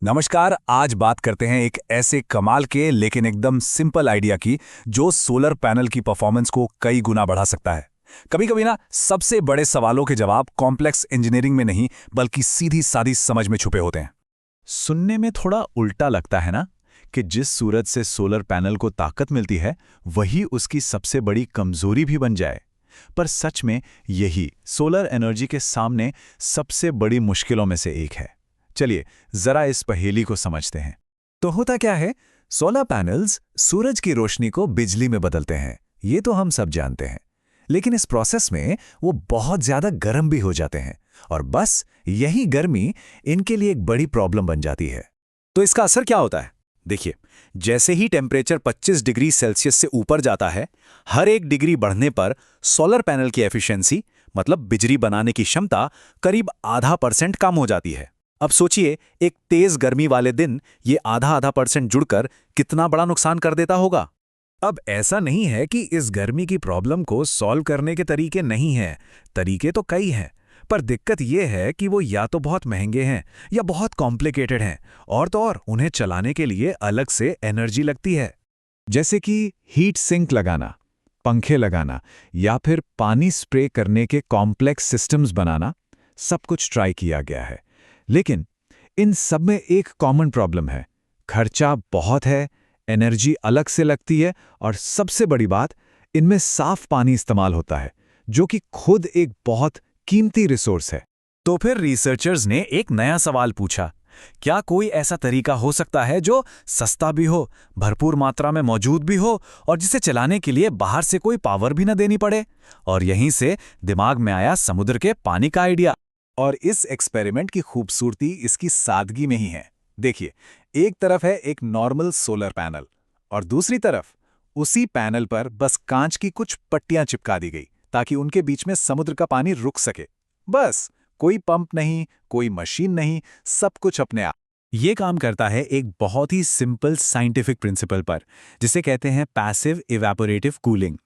नमस्कार। आज बात करते हैं एक ऐसे कमाल के लेकिन एकदम सिंपल आइडिया की जो सोलर पैनल की परफॉर्मेंस को कई गुना बढ़ा सकता है। कभी कभी ना सबसे बड़े सवालों के जवाब कॉम्प्लेक्स इंजीनियरिंग में नहीं बल्कि सीधी सादी समझ में छुपे होते हैं। सुनने में थोड़ा उल्टा लगता है ना कि जिस सूरज से सोलर पैनल को ताकत मिलती है वही उसकी सबसे बड़ी कमजोरी भी बन जाए। पर सच में यही सोलर एनर्जी के सामने सबसे बड़ी मुश्किलों में से एक है। चलिए जरा इस पहेली को समझते हैं। तो होता क्या है, सोलर पैनल्स सूरज की रोशनी को बिजली में बदलते हैं, ये तो हम सब जानते हैं। लेकिन इस प्रोसेस में वो बहुत ज्यादा गर्म भी हो जाते हैं और बस यही गर्मी इनके लिए एक बड़ी प्रॉब्लम बन जाती है। तो इसका असर क्या होता है? देखिए, जैसे ही टेम्परेचर 25 डिग्री सेल्सियस से ऊपर जाता है, हर 1 डिग्री बढ़ने पर सोलर पैनल की एफिशिएंसी मतलब बिजली बनाने की क्षमता करीब ½ % कम हो जाती है। अब सोचिए, एक तेज गर्मी वाले दिन ये आधा % जुड़कर कितना बड़ा नुकसान कर देता होगा। अब ऐसा नहीं है कि इस गर्मी की प्रॉब्लम को सॉल्व करने के तरीके नहीं हैं, तरीके तो कई हैं। पर दिक्कत यह है कि वो या तो बहुत महंगे हैं या बहुत कॉम्प्लिकेटेड हैं, और तो और उन्हें चलाने के लिए अलग से एनर्जी लगती है। जैसे कि हीट सिंक लगाना, पंखे लगाना या फिर पानी स्प्रे करने के कॉम्प्लेक्स सिस्टम्स बनाना, सब कुछ ट्राई किया गया है। लेकिन इन सब में एक कॉमन प्रॉब्लम है, खर्चा बहुत है, एनर्जी अलग से लगती है और सबसे बड़ी बात, इनमें साफ पानी इस्तेमाल होता है जो कि खुद एक बहुत कीमती रिसोर्स है। तो फिर रिसर्चर्स ने एक नया सवाल पूछा, क्या कोई ऐसा तरीका हो सकता है जो सस्ता भी हो, भरपूर मात्रा में मौजूद भी हो और जिसे चलाने के लिए बाहर से कोई पावर भी न देनी पड़े? और यहीं से दिमाग में आया समुद्र के पानी का आइडिया। और इस एक्सपेरिमेंट की खूबसूरती इसकी सादगी में ही है। देखिए, एक तरफ है एक नॉर्मल सोलर पैनल और दूसरी तरफ उसी पैनल पर बस कांच की कुछ पट्टियां चिपका दी गई ताकि उनके बीच में समुद्र का पानी रुक सके। बस, कोई पंप नहीं, कोई मशीन नहीं, सब कुछ अपने आप। ये काम करता है एक बहुत ही सिंपल साइंटिफिक प्रिंसिपल पर, जिसे कहते हैं पैसिव इवेपोरेटिव कूलिंग।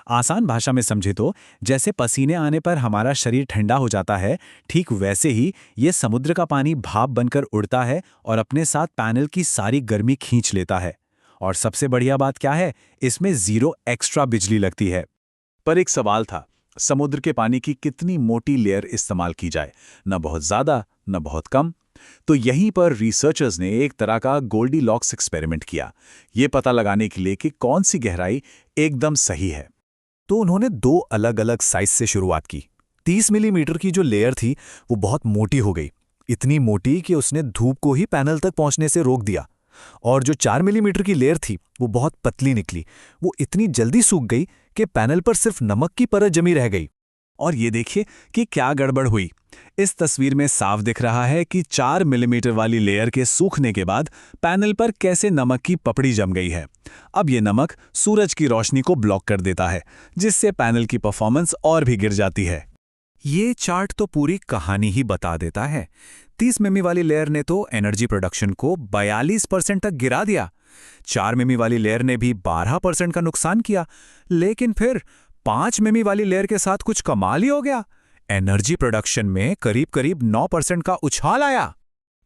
आसान भाषा में समझे तो जैसे पसीने आने पर हमारा शरीर ठंडा हो जाता है, ठीक वैसे ही ये समुद्र का पानी भाप बनकर उड़ता है और अपने साथ पैनल की सारी गर्मी खींच लेता है। और सबसे बढ़िया बात क्या है, इसमें 0 एक्स्ट्रा बिजली लगती है। पर एक सवाल था, समुद्र के पानी की कितनी मोटी लेयर इस्तेमाल की जाए, न बहुत ज्यादा न बहुत कम। तो यहीं पर रिसर्चर्स ने एक तरह का गोल्डीलॉक्स एक्सपेरिमेंट किया, ये पता लगाने के लिए कि कौन सी गहराई एकदम सही है। तो उन्होंने 2 अलग अलग साइज से शुरुआत की। 30 मिलीमीटर की जो लेयर थी वो बहुत मोटी हो गई, इतनी मोटी कि उसने धूप को ही पैनल तक पहुंचने से रोक दिया। और जो 4 मिलीमीटर की लेयर थी वो बहुत पतली निकली, वो इतनी जल्दी सूख गई कि पैनल पर सिर्फ नमक की परत जमी रह गई। और ये देखिए कि क्या गड़बड़ हुई। इस तस्वीर में साफ दिख रहा है कि 4 मिलीमीटर वाली लेयर के सूखने के बाद पैनल पर कैसे नमक की पपड़ी जम गई है। अब ये नमक सूरज की रोशनी को ब्लॉक कर देता है, जिससे पैनल की परफॉर्मेंस और भी गिर जाती है। ये चार्ट तो पूरी कहानी ही बता देता है। 30 मिमी वाली लेयर ने तो एनर्जी प्रोडक्शन को 42% तक गिरा दिया। 4 मिमी वाली लेयर ने भी 12% का नुकसान किया। लेकिन फिर 5 मिमी वाली लेयर के साथ कुछ कमाल ही हो गया। एनर्जी प्रोडक्शन में करीब करीब 9% का उछाल आया।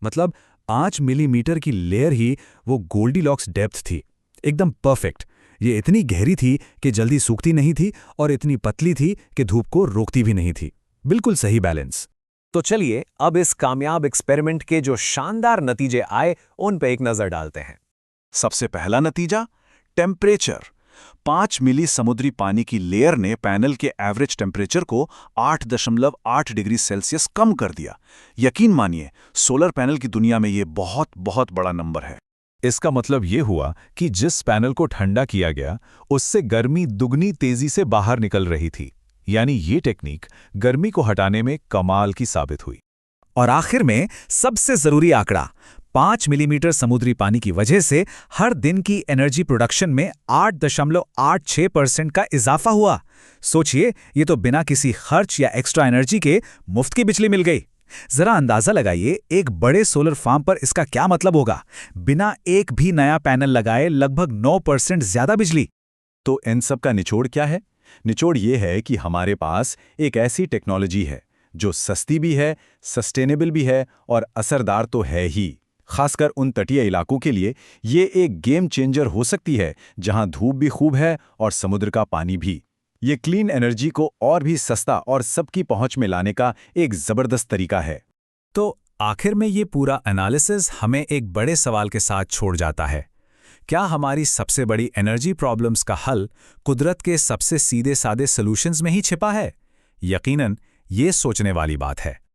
मतलब 5 मिलीमीटर की लेयर ही वो गोल्डीलॉक्स डेप्थ थी, एकदम परफेक्ट। ये इतनी गहरी थी कि जल्दी सूखती नहीं थी और इतनी पतली थी कि धूप को रोकती भी नहीं थी। बिल्कुल सही बैलेंस। तो चलिए अब इस कामयाब एक्सपेरिमेंट के जो शानदार नतीजे आए उन पे एक नजर डालते हैं। सबसे पहला नतीजा, टेम्परेचर। 5 मिली समुद्री पानी की लेयर ने पैनल के एवरेज टेम्परेचर को 8.8 डिग्री सेल्सियस कम कर दिया। यकीन मानिए, सोलर पैनल की दुनिया में ये बहुत बहुत बड़ा नंबर है। इसका मतलब ये हुआ कि जिस पैनल को ठंडा किया गया उससे गर्मी दुगनी तेजी से बाहर निकल रही थी। यानी ये टेक्निक गर्मी को हटाने में कमाल की साबित हुई। और आखिर में सबसे जरूरी आंकड़ा, 5 मिलीमीटर समुद्री पानी की वजह से हर दिन की एनर्जी प्रोडक्शन में 8.86% का इजाफा हुआ। सोचिए, ये तो बिना किसी खर्च या एक्स्ट्रा एनर्जी के मुफ्त की बिजली मिल गई। जरा अंदाजा लगाइए, एक बड़े सोलर फार्म पर इसका क्या मतलब होगा। बिना एक भी नया पैनल लगाए लगभग 9% ज्यादा बिजली। तो इन सब का निचोड़ क्या है? निचोड़ ये है कि हमारे पास एक ऐसी टेक्नोलॉजी है जो सस्ती भी है, सस्टेनेबल भी है और असरदार तो है ही। खासकर उन तटीय इलाकों के लिए ये एक गेम चेंजर हो सकती है जहां धूप भी खूब है और समुद्र का पानी भी। ये क्लीन एनर्जी को और भी सस्ता और सबकी पहुंच में लाने का एक जबरदस्त तरीका है। तो आखिर में ये पूरा एनालिसिस हमें एक बड़े सवाल के साथ छोड़ जाता है। क्या हमारी सबसे बड़ी एनर्जी प्रॉब्लम्स का हल कुदरत के सबसे सीधे सादे सॉल्यूशंस में ही छिपा है? यकीनन ये सोचने वाली बात है।